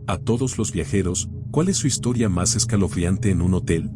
A todos los viajeros, ¿cuál es su historia más escalofriante en un hotel?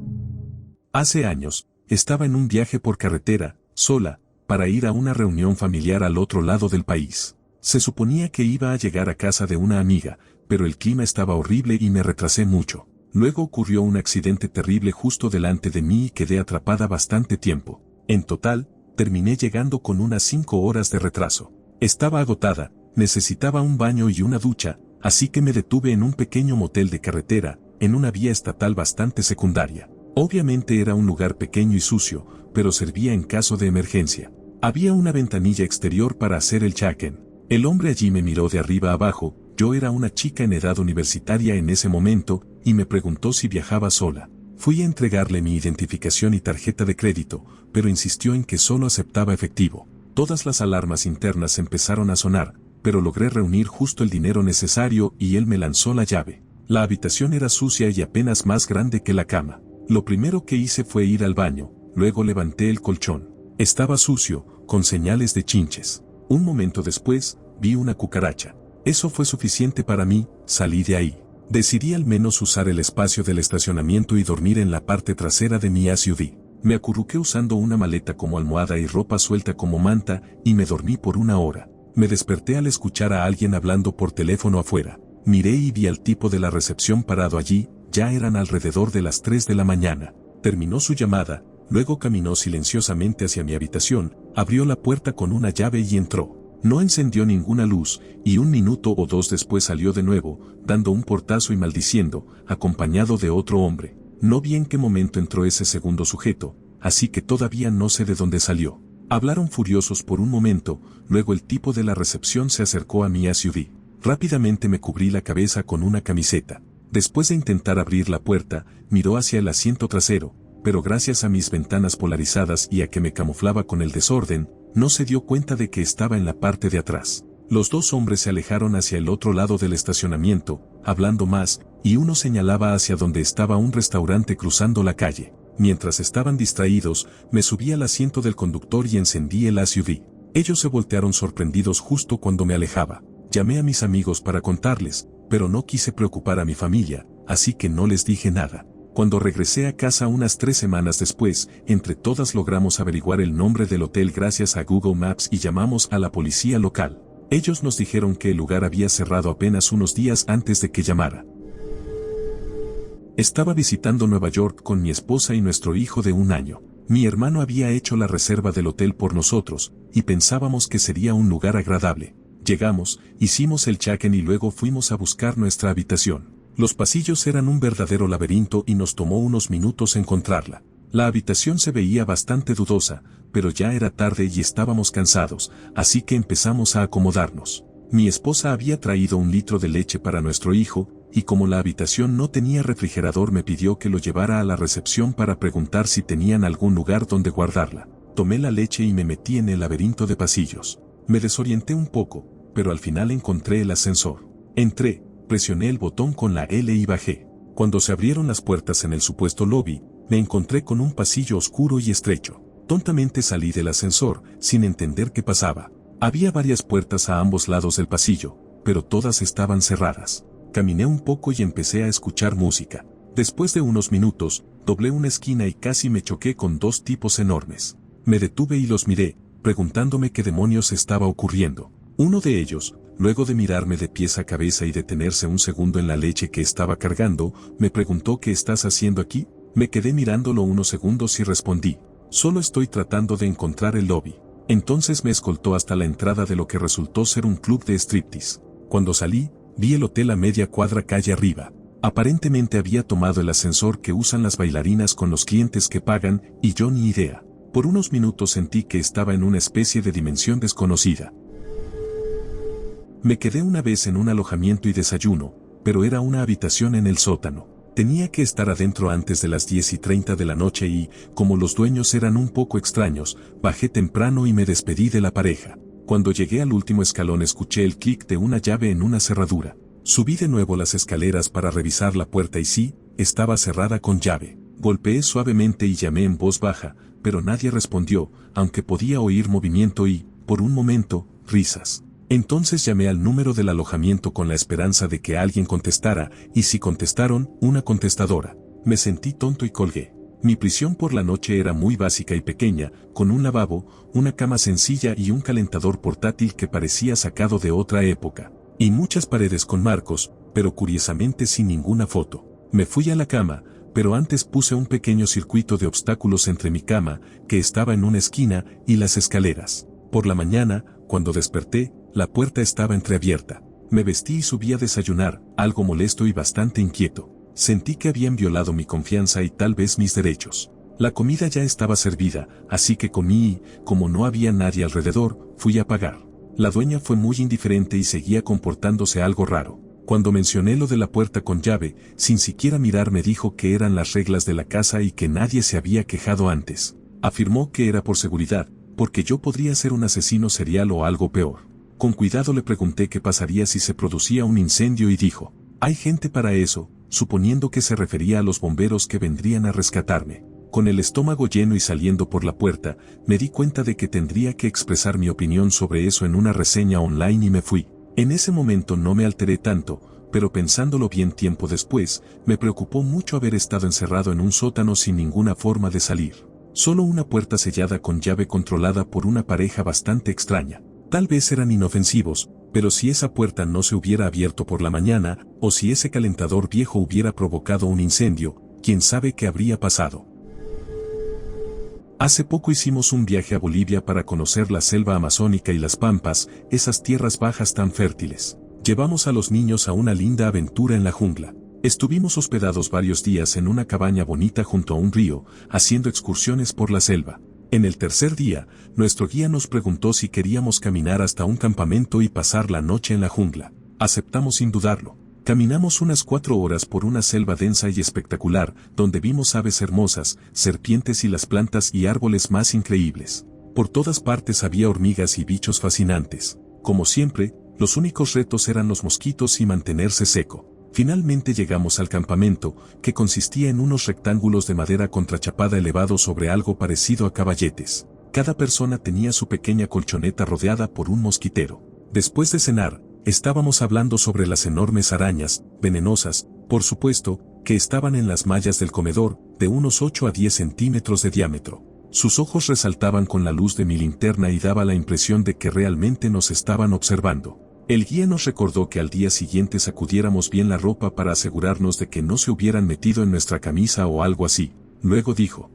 Hace años, estaba en un viaje por carretera, sola, para ir a una reunión familiar al otro lado del país. Se suponía que iba a llegar a casa de una amiga, pero el clima estaba horrible y me retrasé mucho. Luego ocurrió un accidente terrible justo delante de mí y quedé atrapada bastante tiempo. En total, terminé llegando con unas 5 horas de retraso. Estaba agotada, necesitaba un baño y una ducha, así que me detuve en un pequeño motel de carretera, en una vía estatal bastante secundaria. Obviamente era un lugar pequeño y sucio, pero servía en caso de emergencia. Había una ventanilla exterior para hacer el check-in. El hombre allí me miró de arriba abajo, yo era una chica en edad universitaria en ese momento, y me preguntó si viajaba sola. Fui a entregarle mi identificación y tarjeta de crédito, pero insistió en que solo aceptaba efectivo. Todas las alarmas internas empezaron a sonar, pero logré reunir justo el dinero necesario y él me lanzó la llave. La habitación era sucia y apenas más grande que la cama. Lo primero que hice fue ir al baño, luego levanté el colchón. Estaba sucio, con señales de chinches. Un momento después, vi una cucaracha. Eso fue suficiente para mí, salí de ahí. Decidí al menos usar el espacio del estacionamiento y dormir en la parte trasera de mi SUV. Me acurruqué usando una maleta como almohada y ropa suelta como manta, y me dormí por 1 hora. Me desperté al escuchar a alguien hablando por teléfono afuera. Miré y vi al tipo de la recepción parado allí, ya eran alrededor de las 3 de la mañana. Terminó su llamada, luego caminó silenciosamente hacia mi habitación, abrió la puerta con una llave y entró. No encendió ninguna luz, y 1 minuto o 2 después salió de nuevo, dando un portazo y maldiciendo, acompañado de otro hombre. No vi en qué momento entró ese segundo sujeto, así que todavía no sé de dónde salió. Hablaron furiosos por un momento, luego el tipo de la recepción se acercó a mi SUV. Rápidamente me cubrí la cabeza con una camiseta. Después de intentar abrir la puerta, miró hacia el asiento trasero, pero gracias a mis ventanas polarizadas y a que me camuflaba con el desorden, no se dio cuenta de que estaba en la parte de atrás. Los 2 hombres se alejaron hacia el otro lado del estacionamiento, hablando más, y uno señalaba hacia donde estaba un restaurante cruzando la calle. Mientras estaban distraídos, me subí al asiento del conductor y encendí el SUV. Ellos se voltearon sorprendidos justo cuando me alejaba. Llamé a mis amigos para contarles, pero no quise preocupar a mi familia, así que no les dije nada. Cuando regresé a casa unas 3 semanas después, entre todas logramos averiguar el nombre del hotel gracias a Google Maps y llamamos a la policía local. Ellos nos dijeron que el lugar había cerrado apenas unos días antes de que llamara. Estaba visitando Nueva York con mi esposa y nuestro hijo de 1 año. Mi hermano había hecho la reserva del hotel por nosotros, y pensábamos que sería un lugar agradable. Llegamos, hicimos el check-in y luego fuimos a buscar nuestra habitación. Los pasillos eran un verdadero laberinto y nos tomó unos minutos encontrarla. La habitación se veía bastante dudosa, pero ya era tarde y estábamos cansados, así que empezamos a acomodarnos. Mi esposa había traído 1 litro de leche para nuestro hijo, y como la habitación no tenía refrigerador me pidió que lo llevara a la recepción para preguntar si tenían algún lugar donde guardarla. Tomé la leche y me metí en el laberinto de pasillos. Me desorienté un poco, pero al final encontré el ascensor. Entré, presioné el botón con la L y bajé. Cuando se abrieron las puertas en el supuesto lobby, me encontré con un pasillo oscuro y estrecho. Tontamente salí del ascensor, sin entender qué pasaba. Había varias puertas a ambos lados del pasillo, pero todas estaban cerradas. Caminé un poco y empecé a escuchar música. Después de unos minutos, doblé una esquina y casi me choqué con 2 tipos enormes. Me detuve y los miré, preguntándome qué demonios estaba ocurriendo. Uno de ellos, luego de mirarme de pies a cabeza y detenerse un segundo en la leche que estaba cargando, me preguntó ¿qué estás haciendo aquí? Me quedé mirándolo unos segundos y respondí, solo estoy tratando de encontrar el lobby. Entonces me escoltó hasta la entrada de lo que resultó ser un club de striptease. Cuando salí, vi el hotel a media cuadra calle arriba. Aparentemente había tomado el ascensor que usan las bailarinas con los clientes que pagan, y yo ni idea. Por unos minutos sentí que estaba en una especie de dimensión desconocida. Me quedé una vez en un alojamiento y desayuno, pero era una habitación en el sótano. Tenía que estar adentro antes de las 10:30 de la noche y, como los dueños eran un poco extraños, bajé temprano y me despedí de la pareja. Cuando llegué al último escalón escuché el clic de una llave en una cerradura. Subí de nuevo las escaleras para revisar la puerta y sí, estaba cerrada con llave. Golpeé suavemente y llamé en voz baja, pero nadie respondió, aunque podía oír movimiento y, por un momento, risas. Entonces llamé al número del alojamiento con la esperanza de que alguien contestara, y si contestaron, una contestadora. Me sentí tonto y colgué. Mi prisión por la noche era muy básica y pequeña, con un lavabo, una cama sencilla y un calentador portátil que parecía sacado de otra época. Y muchas paredes con marcos, pero curiosamente sin ninguna foto. Me fui a la cama, pero antes puse un pequeño circuito de obstáculos entre mi cama, que estaba en una esquina, y las escaleras. Por la mañana, cuando desperté, la puerta estaba entreabierta. Me vestí y subí a desayunar, algo molesto y bastante inquieto. Sentí que habían violado mi confianza y tal vez mis derechos. La comida ya estaba servida, así que comí y, como no había nadie alrededor, fui a pagar. La dueña fue muy indiferente y seguía comportándose algo raro. Cuando mencioné lo de la puerta con llave, sin siquiera mirar me dijo que eran las reglas de la casa y que nadie se había quejado antes. Afirmó que era por seguridad, porque yo podría ser un asesino serial o algo peor. Con cuidado le pregunté qué pasaría si se producía un incendio y dijo, hay gente para eso, suponiendo que se refería a los bomberos que vendrían a rescatarme. Con el estómago lleno y saliendo por la puerta, me di cuenta de que tendría que expresar mi opinión sobre eso en una reseña online y me fui. En ese momento no me alteré tanto, pero pensándolo bien tiempo después, me preocupó mucho haber estado encerrado en un sótano sin ninguna forma de salir. Solo una puerta sellada con llave controlada por una pareja bastante extraña. Tal vez eran inofensivos, pero si esa puerta no se hubiera abierto por la mañana, o si ese calentador viejo hubiera provocado un incendio, quién sabe qué habría pasado. Hace poco hicimos un viaje a Bolivia para conocer la selva amazónica y las pampas, esas tierras bajas tan fértiles. Llevamos a los niños a una linda aventura en la jungla. Estuvimos hospedados varios días en una cabaña bonita junto a un río, haciendo excursiones por la selva. En el tercer día, nuestro guía nos preguntó si queríamos caminar hasta un campamento y pasar la noche en la jungla. Aceptamos sin dudarlo. Caminamos unas 4 horas por una selva densa y espectacular, donde vimos aves hermosas, serpientes y las plantas y árboles más increíbles. Por todas partes había hormigas y bichos fascinantes. Como siempre, los únicos retos eran los mosquitos y mantenerse seco. Finalmente llegamos al campamento, que consistía en unos rectángulos de madera contrachapada elevados sobre algo parecido a caballetes. Cada persona tenía su pequeña colchoneta rodeada por un mosquitero. Después de cenar, estábamos hablando sobre las enormes arañas, venenosas, por supuesto, que estaban en las mallas del comedor, de unos 8 a 10 centímetros de diámetro. Sus ojos resaltaban con la luz de mi linterna y daba la impresión de que realmente nos estaban observando. El guía nos recordó que al día siguiente sacudiéramos bien la ropa para asegurarnos de que no se hubieran metido en nuestra camisa o algo así. Luego dijo,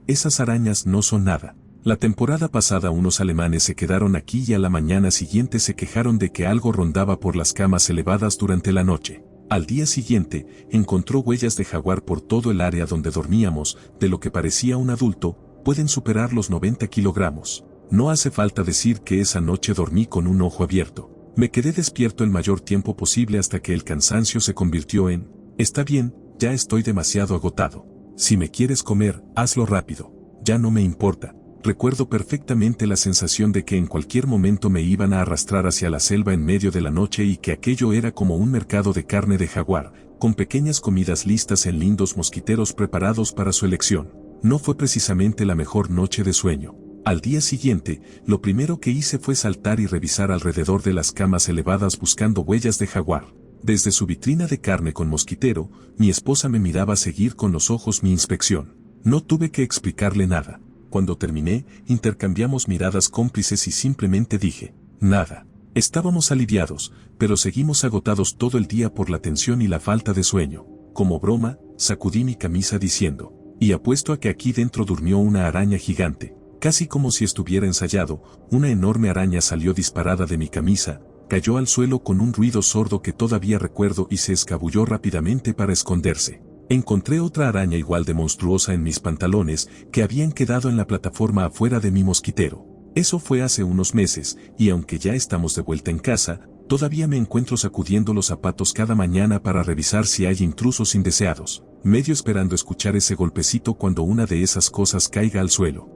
esas arañas no son nada. La temporada pasada unos alemanes se quedaron aquí y a la mañana siguiente se quejaron de que algo rondaba por las camas elevadas durante la noche. Al día siguiente, encontró huellas de jaguar por todo el área donde dormíamos, de lo que parecía un adulto, pueden superar los 90 kilogramos. No hace falta decir que esa noche dormí con un ojo abierto. Me quedé despierto el mayor tiempo posible hasta que el cansancio se convirtió en, está bien, ya estoy demasiado agotado. Si me quieres comer, hazlo rápido. Ya no me importa. Recuerdo perfectamente la sensación de que en cualquier momento me iban a arrastrar hacia la selva en medio de la noche y que aquello era como un mercado de carne de jaguar, con pequeñas comidas listas en lindos mosquiteros preparados para su elección. No fue precisamente la mejor noche de sueño. Al día siguiente, lo primero que hice fue saltar y revisar alrededor de las camas elevadas buscando huellas de jaguar. Desde su vitrina de carne con mosquitero, mi esposa me miraba seguir con los ojos mi inspección. No tuve que explicarle nada. Cuando terminé, intercambiamos miradas cómplices y simplemente dije, nada. Estábamos aliviados, pero seguimos agotados todo el día por la tensión y la falta de sueño. Como broma, sacudí mi camisa diciendo, y apuesto a que aquí dentro durmió una araña gigante. Casi como si estuviera ensayado, una enorme araña salió disparada de mi camisa, cayó al suelo con un ruido sordo que todavía recuerdo y se escabulló rápidamente para esconderse. Encontré otra araña igual de monstruosa en mis pantalones que habían quedado en la plataforma afuera de mi mosquitero. Eso fue hace unos meses, y aunque ya estamos de vuelta en casa, todavía me encuentro sacudiendo los zapatos cada mañana para revisar si hay intrusos indeseados, medio esperando escuchar ese golpecito cuando una de esas cosas caiga al suelo.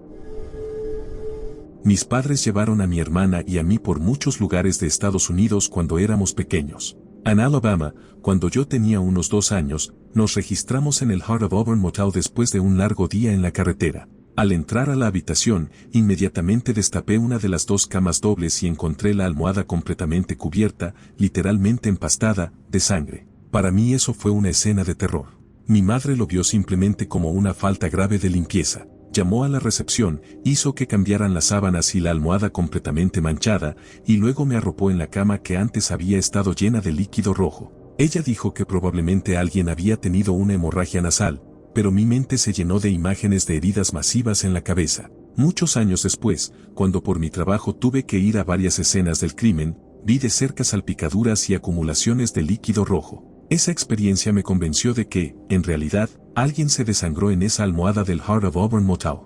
Mis padres llevaron a mi hermana y a mí por muchos lugares de Estados Unidos cuando éramos pequeños. En Alabama, cuando yo tenía unos 2 años, nos registramos en el Heart of Auburn Motel después de un largo día en la carretera. Al entrar a la habitación, inmediatamente destapé una de las dos camas dobles y encontré la almohada completamente cubierta, literalmente empastada, de sangre. Para mí eso fue una escena de terror. Mi madre lo vio simplemente como una falta grave de limpieza. Llamó a la recepción, hizo que cambiaran las sábanas y la almohada completamente manchada, y luego me arropó en la cama que antes había estado llena de líquido rojo. Ella dijo que probablemente alguien había tenido una hemorragia nasal, pero mi mente se llenó de imágenes de heridas masivas en la cabeza. Muchos años después, cuando por mi trabajo tuve que ir a varias escenas del crimen, vi de cerca salpicaduras y acumulaciones de líquido rojo. Esa experiencia me convenció de que, en realidad, alguien se desangró en esa almohada del Heart of Auburn Motel.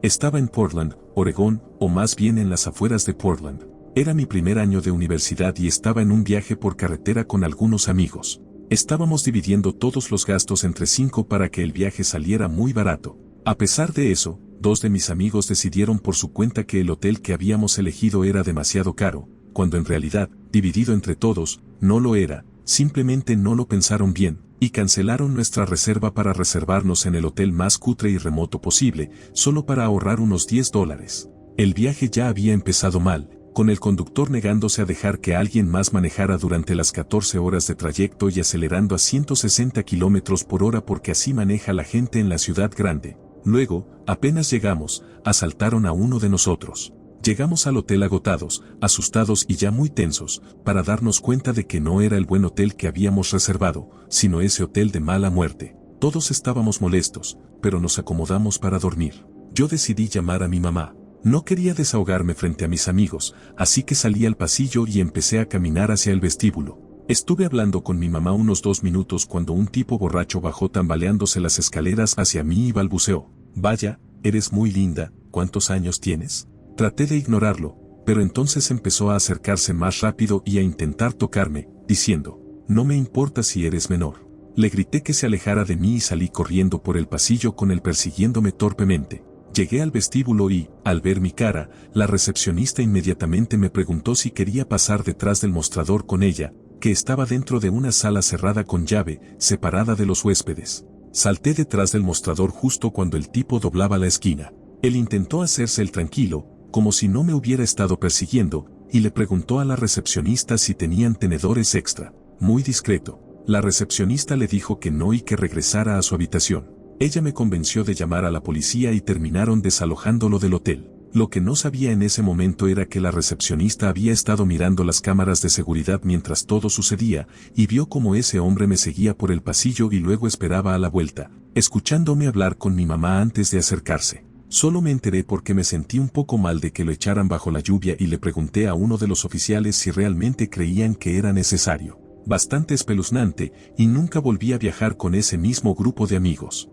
Estaba en Portland, Oregón, o más bien en las afueras de Portland. Era mi primer año de universidad y estaba en un viaje por carretera con algunos amigos. Estábamos dividiendo todos los gastos entre 5 para que el viaje saliera muy barato. A pesar de eso, 2 de mis amigos decidieron por su cuenta que el hotel que habíamos elegido era demasiado caro, cuando en realidad, dividido entre todos, no lo era, simplemente no lo pensaron bien, y cancelaron nuestra reserva para reservarnos en el hotel más cutre y remoto posible, solo para ahorrar unos $10. El viaje ya había empezado mal, con el conductor negándose a dejar que alguien más manejara durante las 14 horas de trayecto y acelerando a 160 km por hora porque así maneja la gente en la ciudad grande. Luego, apenas llegamos, asaltaron a uno de nosotros. Llegamos al hotel agotados, asustados y ya muy tensos, para darnos cuenta de que no era el buen hotel que habíamos reservado, sino ese hotel de mala muerte. Todos estábamos molestos, pero nos acomodamos para dormir. Yo decidí llamar a mi mamá. No quería desahogarme frente a mis amigos, así que salí al pasillo y empecé a caminar hacia el vestíbulo. Estuve hablando con mi mamá unos 2 minutos cuando un tipo borracho bajó tambaleándose las escaleras hacia mí y balbuceó: «Vaya, eres muy linda, ¿cuántos años tienes?». Traté de ignorarlo, pero entonces empezó a acercarse más rápido y a intentar tocarme, diciendo: «No me importa si eres menor». Le grité que se alejara de mí y salí corriendo por el pasillo con él persiguiéndome torpemente. Llegué al vestíbulo y, al ver mi cara, la recepcionista inmediatamente me preguntó si quería pasar detrás del mostrador con ella, que estaba dentro de una sala cerrada con llave, separada de los huéspedes. Salté detrás del mostrador justo cuando el tipo doblaba la esquina. Él intentó hacerse el tranquilo, como si no me hubiera estado persiguiendo, y le preguntó a la recepcionista si tenían tenedores extra. Muy discreto. La recepcionista le dijo que no y que regresara a su habitación. Ella me convenció de llamar a la policía y terminaron desalojándolo del hotel. Lo que no sabía en ese momento era que la recepcionista había estado mirando las cámaras de seguridad mientras todo sucedía, y vio cómo ese hombre me seguía por el pasillo y luego esperaba a la vuelta, escuchándome hablar con mi mamá antes de acercarse. Solo me enteré porque me sentí un poco mal de que lo echaran bajo la lluvia y le pregunté a uno de los oficiales si realmente creían que era necesario. Bastante espeluznante, y nunca volví a viajar con ese mismo grupo de amigos.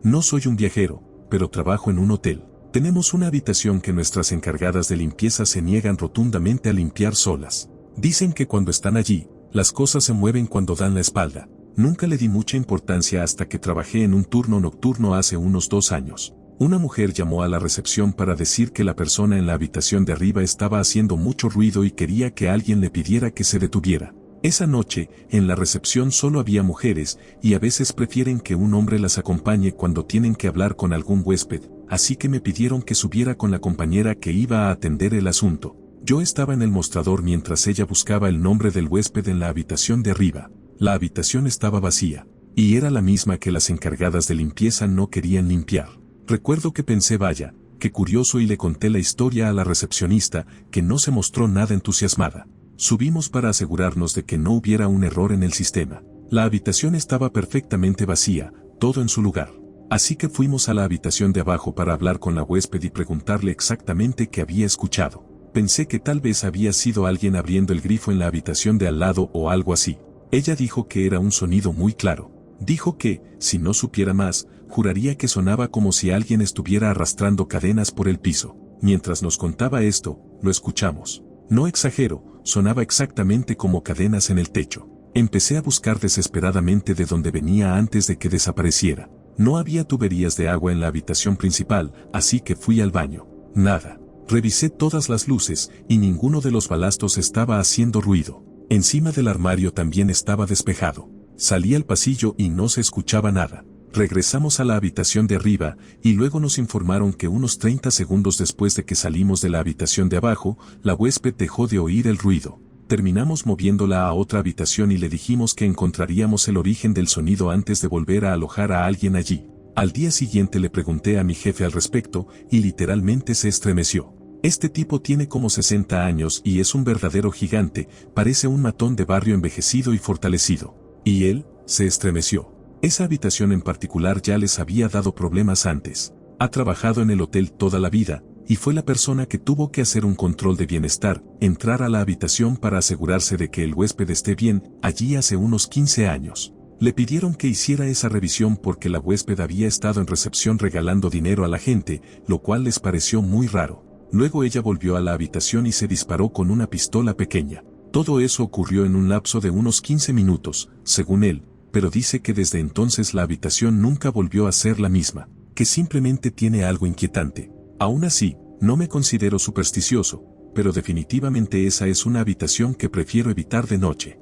No soy un viajero, pero trabajo en un hotel. Tenemos una habitación que nuestras encargadas de limpieza se niegan rotundamente a limpiar solas. Dicen que cuando están allí, las cosas se mueven cuando dan la espalda. Nunca le di mucha importancia hasta que trabajé en un turno nocturno hace unos 2 años. Una mujer llamó a la recepción para decir que la persona en la habitación de arriba estaba haciendo mucho ruido y quería que alguien le pidiera que se detuviera. Esa noche, en la recepción solo había mujeres, y a veces prefieren que un hombre las acompañe cuando tienen que hablar con algún huésped, así que me pidieron que subiera con la compañera que iba a atender el asunto. Yo estaba en el mostrador mientras ella buscaba el nombre del huésped en la habitación de arriba. La habitación estaba vacía, y era la misma que las encargadas de limpieza no querían limpiar. Recuerdo que pensé: vaya, qué curioso, y le conté la historia a la recepcionista, que no se mostró nada entusiasmada. Subimos para asegurarnos de que no hubiera un error en el sistema. La habitación estaba perfectamente vacía, todo en su lugar. Así que fuimos a la habitación de abajo para hablar con la huésped y preguntarle exactamente qué había escuchado. Pensé que tal vez había sido alguien abriendo el grifo en la habitación de al lado o algo así. Ella dijo que era un sonido muy claro. Dijo que, si no supiera más, juraría que sonaba como si alguien estuviera arrastrando cadenas por el piso. Mientras nos contaba esto, lo escuchamos. No exagero, sonaba exactamente como cadenas en el techo. Empecé a buscar desesperadamente de dónde venía antes de que desapareciera. No había tuberías de agua en la habitación principal, así que fui al baño. Nada. Revisé todas las luces, y ninguno de los balastos estaba haciendo ruido. Encima del armario también estaba despejado. Salí al pasillo y no se escuchaba nada. Regresamos a la habitación de arriba, y luego nos informaron que unos 30 segundos después de que salimos de la habitación de abajo, la huésped dejó de oír el ruido. Terminamos moviéndola a otra habitación y le dijimos que encontraríamos el origen del sonido antes de volver a alojar a alguien allí. Al día siguiente le pregunté a mi jefe al respecto, y literalmente se estremeció. Este tipo tiene como 60 años y es un verdadero gigante, parece un matón de barrio envejecido y fortalecido. Y él, se estremeció. Esa habitación en particular ya les había dado problemas antes. Ha trabajado en el hotel toda la vida, y fue la persona que tuvo que hacer un control de bienestar, entrar a la habitación para asegurarse de que el huésped esté bien, allí hace unos 15 años. Le pidieron que hiciera esa revisión porque la huésped había estado en recepción regalando dinero a la gente, lo cual les pareció muy raro. Luego ella volvió a la habitación y se disparó con una pistola pequeña. Todo eso ocurrió en un lapso de unos 15 minutos, según él, pero dice que desde entonces la habitación nunca volvió a ser la misma, que simplemente tiene algo inquietante. Aún así, no me considero supersticioso, pero definitivamente esa es una habitación que prefiero evitar de noche.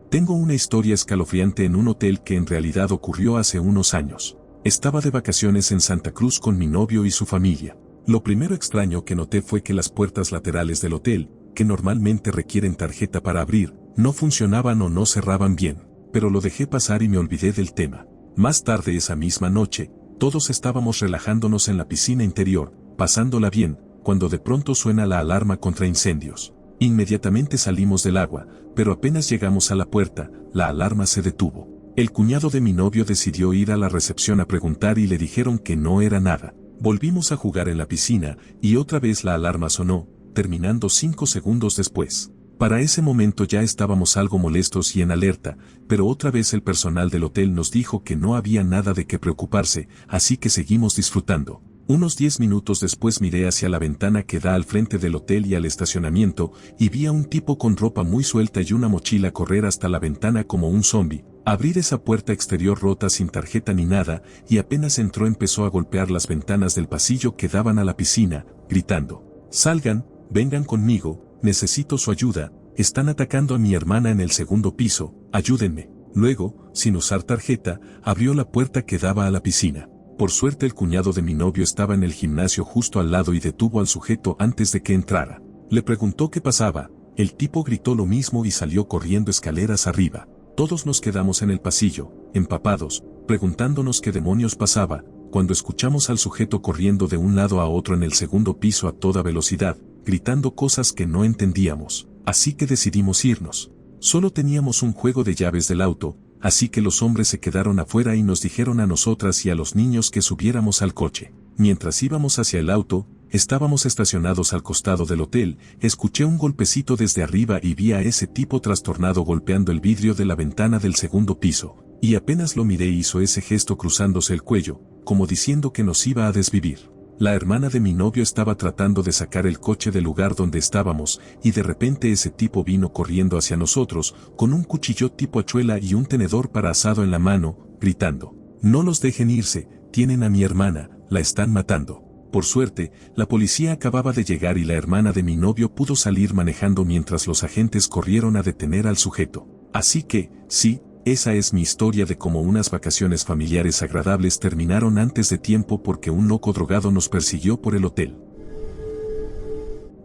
Tengo una historia escalofriante en un hotel que en realidad ocurrió hace unos años. Estaba de vacaciones en Santa Cruz con mi novio y su familia. Lo primero extraño que noté fue que las puertas laterales del hotel, que normalmente requieren tarjeta para abrir, no funcionaban o no cerraban bien, pero lo dejé pasar y me olvidé del tema. Más tarde esa misma noche, todos estábamos relajándonos en la piscina interior, pasándola bien, cuando de pronto suena la alarma contra incendios. Inmediatamente salimos del agua, pero apenas llegamos a la puerta, la alarma se detuvo. El cuñado de mi novio decidió ir a la recepción a preguntar y le dijeron que no era nada. Volvimos a jugar en la piscina, y otra vez la alarma sonó, terminando 5 segundos después. Para ese momento ya estábamos algo molestos y en alerta, pero otra vez el personal del hotel nos dijo que no había nada de qué preocuparse, así que seguimos disfrutando. Unos 10 minutos después miré hacia la ventana que da al frente del hotel y al estacionamiento, y vi a un tipo con ropa muy suelta y una mochila correr hasta la ventana como un zombi, abrir esa puerta exterior rota sin tarjeta ni nada, y apenas entró empezó a golpear las ventanas del pasillo que daban a la piscina, gritando: «Salgan, vengan conmigo, necesito su ayuda, están atacando a mi hermana en el segundo piso, ayúdenme». Luego, sin usar tarjeta, abrió la puerta que daba a la piscina. Por suerte el cuñado de mi novio estaba en el gimnasio justo al lado y detuvo al sujeto antes de que entrara. Le preguntó qué pasaba, el tipo gritó lo mismo y salió corriendo escaleras arriba. Todos nos quedamos en el pasillo, empapados, preguntándonos qué demonios pasaba, cuando escuchamos al sujeto corriendo de un lado a otro en el segundo piso a toda velocidad, gritando cosas que no entendíamos, así que decidimos irnos. Solo teníamos un juego de llaves del auto, así que los hombres se quedaron afuera y nos dijeron a nosotras y a los niños que subiéramos al coche. Mientras íbamos hacia el auto, estábamos estacionados al costado del hotel, escuché un golpecito desde arriba y vi a ese tipo trastornado golpeando el vidrio de la ventana del segundo piso, y apenas lo miré hizo ese gesto cruzándose el cuello, como diciendo que nos iba a desvivir. La hermana de mi novio estaba tratando de sacar el coche del lugar donde estábamos, y de repente ese tipo vino corriendo hacia nosotros, con un cuchillo tipo hachuela y un tenedor para asado en la mano, gritando: «No los dejen irse, tienen a mi hermana, la están matando». Por suerte, la policía acababa de llegar y la hermana de mi novio pudo salir manejando mientras los agentes corrieron a detener al sujeto. Así que, sí, esa es mi historia de cómo unas vacaciones familiares agradables terminaron antes de tiempo porque un loco drogado nos persiguió por el hotel.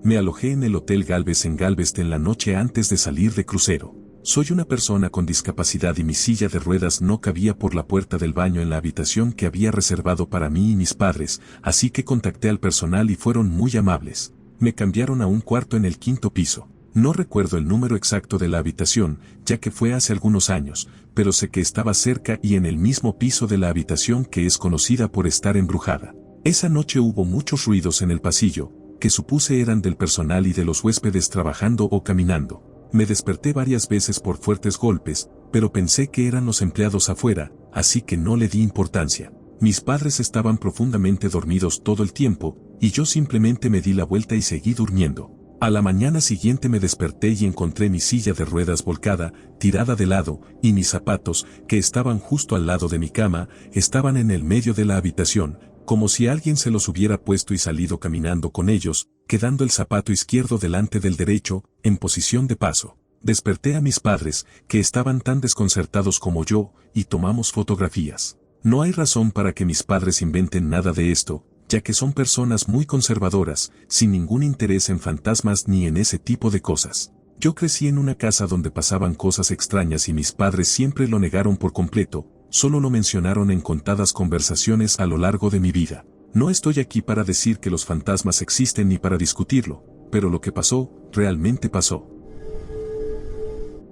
Me alojé en el Hotel Galvez en Galveston la noche antes de salir de crucero. Soy una persona con discapacidad y mi silla de ruedas no cabía por la puerta del baño en la habitación que había reservado para mí y mis padres, así que contacté al personal y fueron muy amables. Me cambiaron a un cuarto en el 5º piso. No recuerdo el número exacto de la habitación, ya que fue hace algunos años, pero sé que estaba cerca y en el mismo piso de la habitación que es conocida por estar embrujada. Esa noche hubo muchos ruidos en el pasillo, que supuse eran del personal y de los huéspedes trabajando o caminando. Me desperté varias veces por fuertes golpes, pero pensé que eran los empleados afuera, así que no le di importancia. Mis padres estaban profundamente dormidos todo el tiempo, y yo simplemente me di la vuelta y seguí durmiendo. A la mañana siguiente me desperté y encontré mi silla de ruedas volcada, tirada de lado, y mis zapatos, que estaban justo al lado de mi cama, estaban en el medio de la habitación, como si alguien se los hubiera puesto y salido caminando con ellos, quedando el zapato izquierdo delante del derecho, en posición de paso. Desperté a mis padres, que estaban tan desconcertados como yo, y tomamos fotografías. No hay razón para que mis padres inventen nada de esto, ya que son personas muy conservadoras, sin ningún interés en fantasmas ni en ese tipo de cosas. Yo crecí en una casa donde pasaban cosas extrañas y mis padres siempre lo negaron por completo, solo lo mencionaron en contadas conversaciones a lo largo de mi vida. No estoy aquí para decir que los fantasmas existen ni para discutirlo, pero lo que pasó, realmente pasó.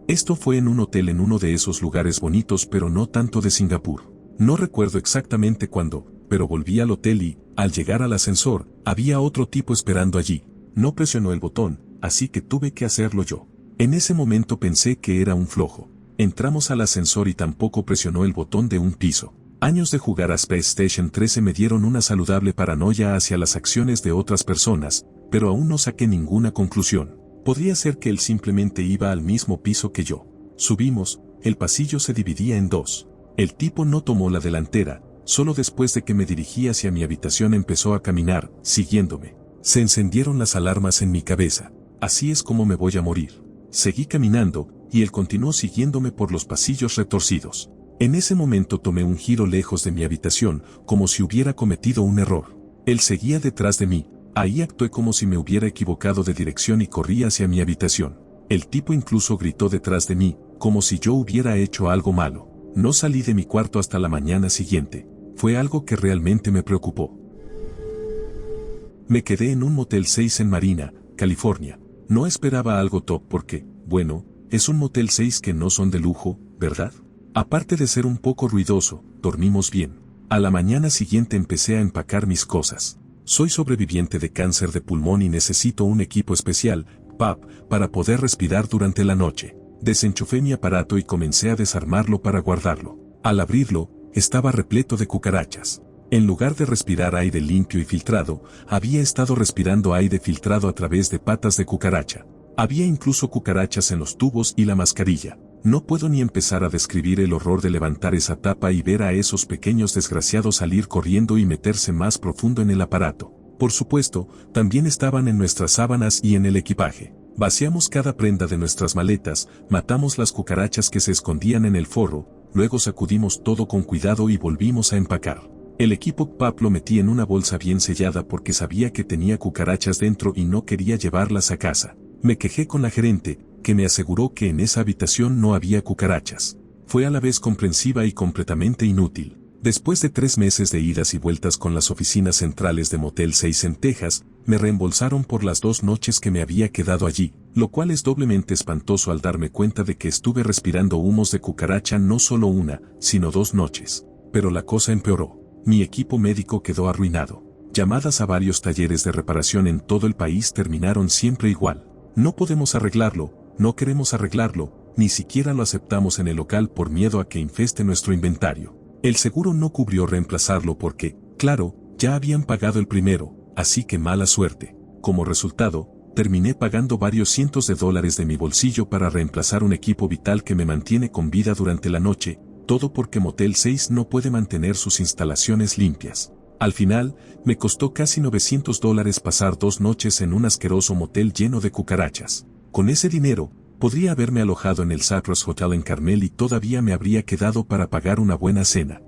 Esto fue en un hotel en uno de esos lugares bonitos pero no tanto de Singapur. No recuerdo exactamente cuándo, pero volví al hotel y, al llegar al ascensor, había otro tipo esperando allí. No presionó el botón, así que tuve que hacerlo yo. En ese momento pensé que era un flojo. Entramos al ascensor y tampoco presionó el botón de un piso. Años de jugar a PlayStation 13 me dieron una saludable paranoia hacia las acciones de otras personas, pero aún no saqué ninguna conclusión. Podría ser que él simplemente iba al mismo piso que yo. Subimos, el pasillo se dividía en dos. El tipo no tomó la delantera, solo después de que me dirigí hacia mi habitación empezó a caminar, siguiéndome. Se encendieron las alarmas en mi cabeza. Así es como me voy a morir. Seguí caminando, y él continuó siguiéndome por los pasillos retorcidos. En ese momento tomé un giro lejos de mi habitación, como si hubiera cometido un error. Él seguía detrás de mí. Ahí actué como si me hubiera equivocado de dirección y corrí hacia mi habitación. El tipo incluso gritó detrás de mí, como si yo hubiera hecho algo malo. No salí de mi cuarto hasta la mañana siguiente. Fue algo que realmente me preocupó. Me quedé en un Motel 6 en Marina, California. No esperaba algo top porque, bueno, es un Motel 6 que no son de lujo, ¿verdad? Aparte de ser un poco ruidoso, dormimos bien. A la mañana siguiente empecé a empacar mis cosas. Soy sobreviviente de cáncer de pulmón y necesito un equipo especial, PAP, para poder respirar durante la noche. Desenchufé mi aparato y comencé a desarmarlo para guardarlo. Al abrirlo, estaba repleto de cucarachas. En lugar de respirar aire limpio y filtrado, había estado respirando aire filtrado a través de patas de cucaracha. Había incluso cucarachas en los tubos y la mascarilla. No puedo ni empezar a describir el horror de levantar esa tapa y ver a esos pequeños desgraciados salir corriendo y meterse más profundo en el aparato. Por supuesto, también estaban en nuestras sábanas y en el equipaje. Vaciamos cada prenda de nuestras maletas, matamos las cucarachas que se escondían en el forro, luego sacudimos todo con cuidado y volvimos a empacar. El equipo PAP lo metí en una bolsa bien sellada porque sabía que tenía cucarachas dentro y no quería llevarlas a casa. Me quejé con la gerente, que me aseguró que en esa habitación no había cucarachas. Fue a la vez comprensiva y completamente inútil. Después de 3 meses de idas y vueltas con las oficinas centrales de Motel 6 en Texas, me reembolsaron por las 2 noches que me había quedado allí, lo cual es doblemente espantoso al darme cuenta de que estuve respirando humos de cucaracha no solo una, sino 2 noches. Pero la cosa empeoró. Mi equipo médico quedó arruinado. Llamadas a varios talleres de reparación en todo el país terminaron siempre igual. No podemos arreglarlo, no queremos arreglarlo, ni siquiera lo aceptamos en el local por miedo a que infeste nuestro inventario. El seguro no cubrió reemplazarlo porque, claro, ya habían pagado el primero, así que mala suerte. Como resultado, terminé pagando varios cientos de dólares de mi bolsillo para reemplazar un equipo vital que me mantiene con vida durante la noche, todo porque Motel 6 no puede mantener sus instalaciones limpias. Al final, me costó casi $900 pasar 2 noches en un asqueroso motel lleno de cucarachas. Con ese dinero, podría haberme alojado en el Cypress Hotel en Carmel y todavía me habría quedado para pagar una buena cena.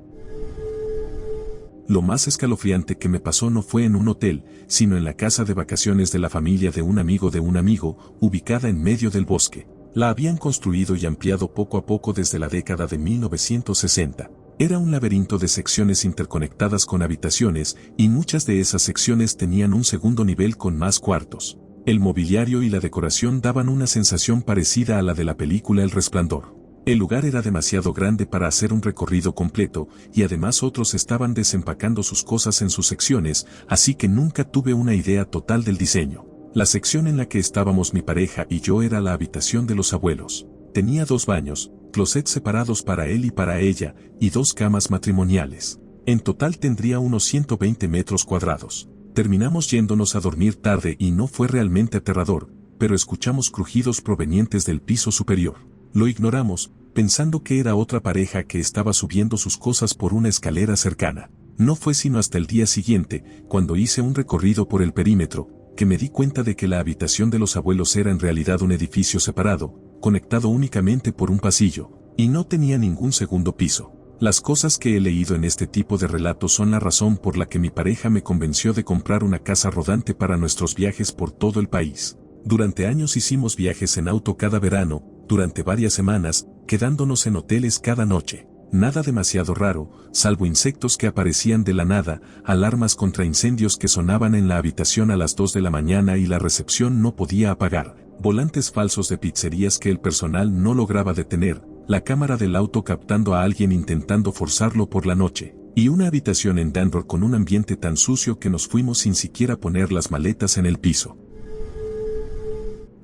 Lo más escalofriante que me pasó no fue en un hotel, sino en la casa de vacaciones de la familia de un amigo, ubicada en medio del bosque. La habían construido y ampliado poco a poco desde la década de 1960. Era un laberinto de secciones interconectadas con habitaciones, y muchas de esas secciones tenían un segundo nivel con más cuartos. El mobiliario y la decoración daban una sensación parecida a la de la película El Resplandor. El lugar era demasiado grande para hacer un recorrido completo, y además otros estaban desempacando sus cosas en sus secciones, así que nunca tuve una idea total del diseño. La sección en la que estábamos mi pareja y yo era la habitación de los abuelos. Tenía 2 baños, closets separados para él y para ella, y 2 camas matrimoniales. En total tendría unos 120 metros cuadrados. Terminamos yéndonos a dormir tarde y no fue realmente aterrador, pero escuchamos crujidos provenientes del piso superior. Lo ignoramos, pensando que era otra pareja que estaba subiendo sus cosas por una escalera cercana. No fue sino hasta el día siguiente, cuando hice un recorrido por el perímetro, que me di cuenta de que la habitación de los abuelos era en realidad un edificio separado, conectado únicamente por un pasillo, y no tenía ningún segundo piso. Las cosas que he leído en este tipo de relatos son la razón por la que mi pareja me convenció de comprar una casa rodante para nuestros viajes por todo el país. Durante años hicimos viajes en auto cada verano, durante varias semanas, quedándonos en hoteles cada noche. Nada demasiado raro, salvo insectos que aparecían de la nada, alarmas contra incendios que sonaban en la habitación a las 2 de la mañana y la recepción no podía apagar, volantes falsos de pizzerías que el personal no lograba detener, la cámara del auto captando a alguien intentando forzarlo por la noche, y una habitación en Denver con un ambiente tan sucio que nos fuimos sin siquiera poner las maletas en el piso.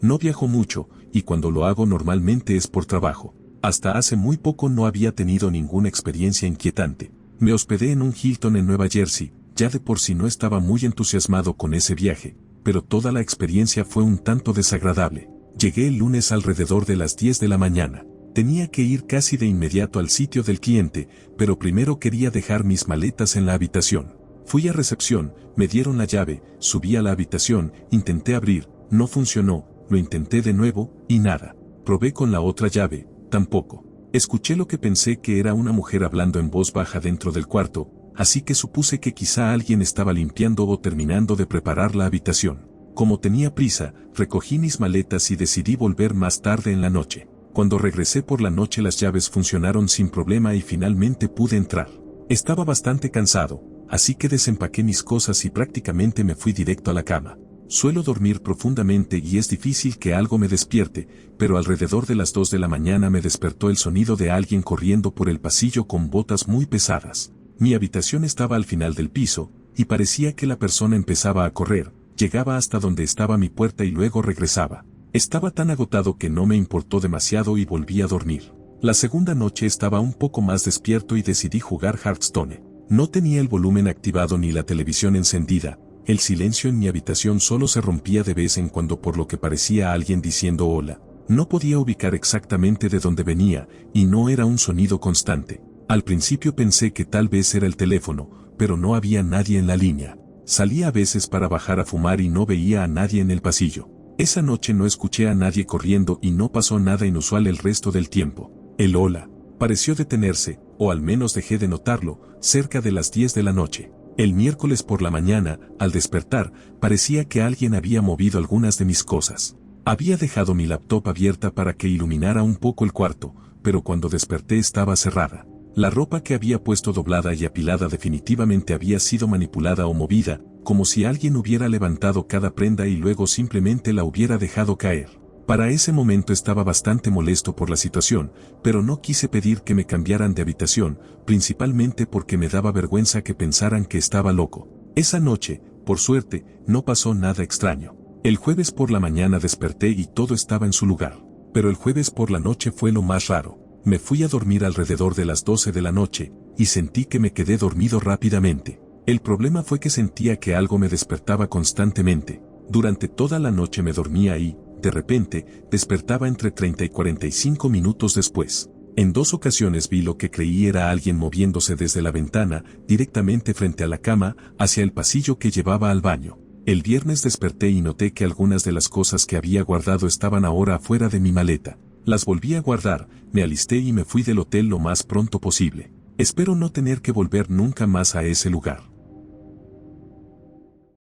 No viajo mucho, y cuando lo hago normalmente es por trabajo. Hasta hace muy poco no había tenido ninguna experiencia inquietante. Me hospedé en un Hilton en Nueva Jersey, ya de por sí no estaba muy entusiasmado con ese viaje, pero toda la experiencia fue un tanto desagradable. Llegué el lunes alrededor de las 10 de la mañana. Tenía que ir casi de inmediato al sitio del cliente, pero primero quería dejar mis maletas en la habitación. Fui a recepción, me dieron la llave, subí a la habitación, intenté abrir, no funcionó, lo intenté de nuevo, y nada. Probé con la otra llave, tampoco. Escuché lo que pensé que era una mujer hablando en voz baja dentro del cuarto, así que supuse que quizá alguien estaba limpiando o terminando de preparar la habitación. Como tenía prisa, recogí mis maletas y decidí volver más tarde en la noche. Cuando regresé por la noche las llaves funcionaron sin problema y finalmente pude entrar. Estaba bastante cansado, así que desempaqué mis cosas y prácticamente me fui directo a la cama. Suelo dormir profundamente y es difícil que algo me despierte, pero alrededor de las 2 de la mañana me despertó el sonido de alguien corriendo por el pasillo con botas muy pesadas. Mi habitación estaba al final del piso, y parecía que la persona empezaba a correr, llegaba hasta donde estaba mi puerta y luego regresaba. Estaba tan agotado que no me importó demasiado y volví a dormir. La segunda noche estaba un poco más despierto y decidí jugar Hearthstone. No tenía el volumen activado ni la televisión encendida. El silencio en mi habitación solo se rompía de vez en cuando por lo que parecía alguien diciendo hola. No podía ubicar exactamente de dónde venía, y no era un sonido constante. Al principio pensé que tal vez era el teléfono, pero no había nadie en la línea. Salía a veces para bajar a fumar y no veía a nadie en el pasillo. Esa noche no escuché a nadie corriendo y no pasó nada inusual el resto del tiempo. El hola pareció detenerse, o al menos dejé de notarlo, cerca de las 10 de la noche. El miércoles por la mañana, al despertar, parecía que alguien había movido algunas de mis cosas. Había dejado mi laptop abierta para que iluminara un poco el cuarto, pero cuando desperté estaba cerrada. La ropa que había puesto doblada y apilada definitivamente había sido manipulada o movida, como si alguien hubiera levantado cada prenda y luego simplemente la hubiera dejado caer. Para ese momento estaba bastante molesto por la situación, pero no quise pedir que me cambiaran de habitación, principalmente porque me daba vergüenza que pensaran que estaba loco. Esa noche, por suerte, no pasó nada extraño. El jueves por la mañana desperté y todo estaba en su lugar. Pero el jueves por la noche fue lo más raro. Me fui a dormir alrededor de las 12 de la noche, y sentí que me quedé dormido rápidamente. El problema fue que sentía que algo me despertaba constantemente. Durante toda la noche me dormía y, de repente, despertaba entre 30 y 45 minutos después. En 2 ocasiones vi lo que creí era alguien moviéndose desde la ventana, directamente frente a la cama, hacia el pasillo que llevaba al baño. El viernes desperté y noté que algunas de las cosas que había guardado estaban ahora afuera de mi maleta. Las volví a guardar, me alisté y me fui del hotel lo más pronto posible. Espero no tener que volver nunca más a ese lugar.